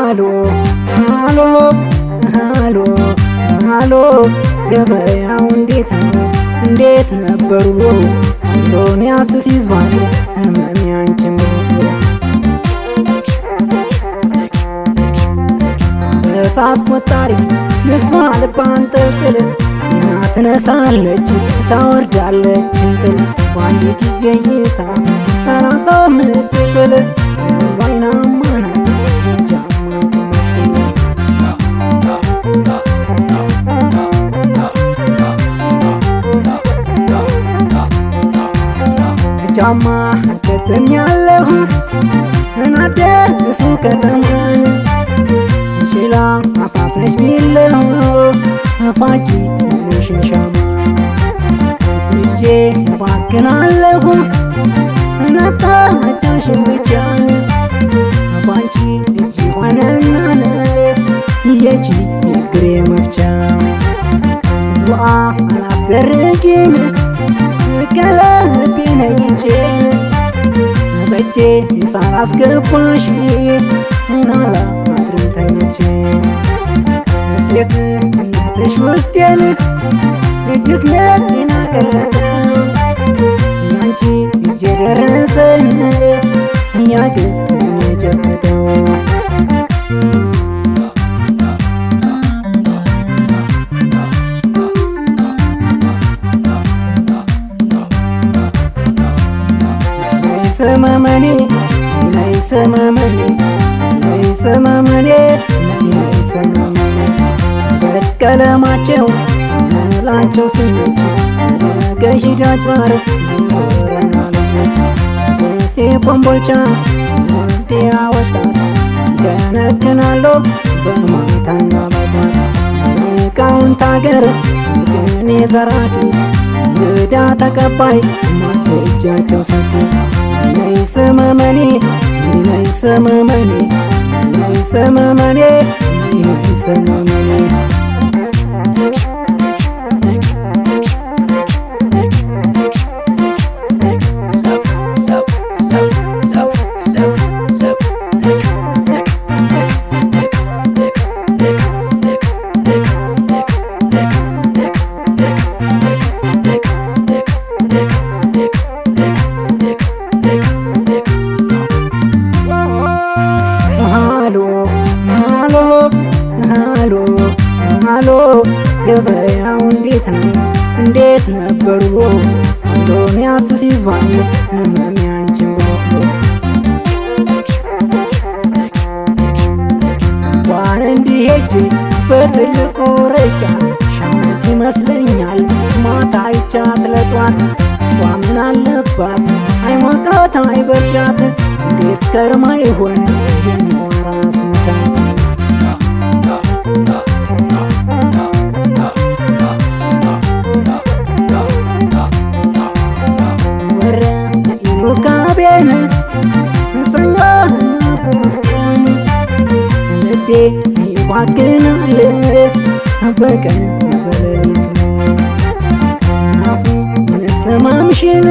ሃሎ ሃሎ ሃሎ ሃሎ ገበያው እንዴት ነው? እንዴት ነበሩ? አንዶንያስ ሲዟል ህመም ያንቺም በሳስ ቆጣሪ ንሷ ልብ አንጠልጥል ጤና ትነሳለች ታወርዳለች እንጥል በአንድ ጊዜ እይታ 30 ምትጥል ባይናማ ናት ጃማ ጃማ አደተም ያለሁ እናደርሱ ከተማን ሽላ አፋፍለሽ ቢለው አፋጂ ነሽን ሻማ ልጄ ባክናለሁ እናታ አጫሽን ብቻ ባንቺ እጅ ሆነናለ የጂ የግሬ መፍቻ ዱዓ አላስደርጊን ከለቤ ነይቼን በጄ ሳላስገባሽ እናላ አድርም ተኝቼን እስቤት እናትሽ ውስጤን ጅስሜን አቀለጠው ያንቺ እጄ ደረሰኝ ያግን የጨበጠው ሰመመኔ ነይ ሰመመኔ ነይ ሰመመኔ ነይ ሰመመኔ በቀለማቸው መላቸው ስነች ገሽዳጅ ማር ወረና ልጆች ደሴ ኮምቦልቻ ወዲያ ወጣት ገነግናለሁ በማታና በጧት ሊቃውንት አገር ግን ዘራፊ እንግዳ ተቀባይ ማደጃቸው ሰፊ ነይ ሰመመኔ ነይ ሰመመኔ ነይ ሰመመኔ ነይ ሰመመኔ ሃሎ ገበያው እንዴት ነው? እንዴት ነበሩ? አንዶንያስ ሲዟል ህመም ያንቺም ብሎ እንኳን እንዲህ ሄጄ በትልቁ ርቄያት ሻመት ይመስለኛል ማታ አይቻት ለጧት እሷ ምን አለባት አይሞቃት አይበርዳት እንዴት ከርማ ይሆን የኔዋ ራስ ምታት ካቤን ሰኛና ኩፍቱን ልቤ ይባክናል በቀን በሌሊት ናፉ ነሰማምሽን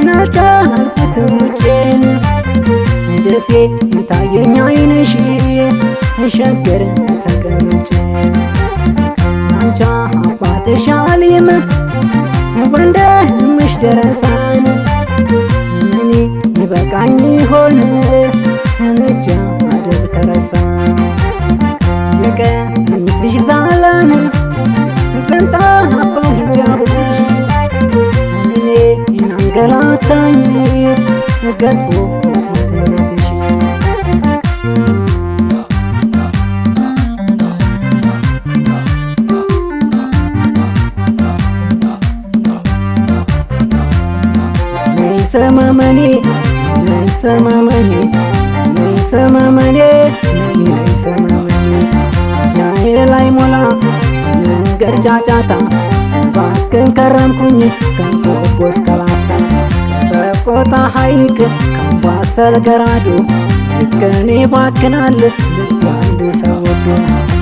ናልታልኩትም ውጬን ደሴ የታየኝ አይንሽ ሸገር ተቀምጬ አንቻ አባትሽ አሊም ወንድምሽ ደረሳን እኔ ይበቃኝ ይሆን ነጃ አደብ ከረሳ የቀሚስሽ ዛላን ዘንጣ አፋው ሂጃብሽ እኔ እናንገላታኝ ገዝፎ ሴትነትሽ ሰመመኔ ነይ ሰመመኔ ነይ ሰመመኔ ነይ ሰመመኔ ጃዬ ላይ ሞላ መንገድ ጫጫታ ስባክን ከረምኩኝ ከቆቦ እስከ ላስታ ከሰቆጣ ሐይቅ ከአምባሰል ገራዶ ልትከኔ ባክናል ልብ አንድ ሰው ወዶ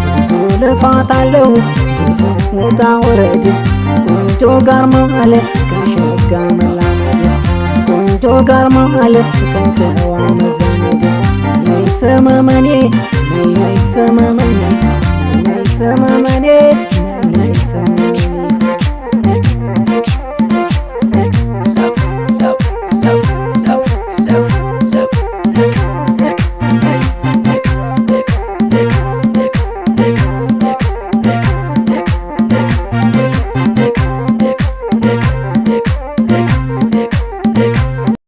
ብዙ ልፋት አለው ብዙ ውጣ ውረድ ቆንጆ ጋር ማለት ከሸጋ መላመድ ቆንጆ ጋር ማለት ከጨዋ መዛመድ ነይ ሰማመኔ ነይ ነይ ሰማመኔ ነይ ነይ ሰማመኔ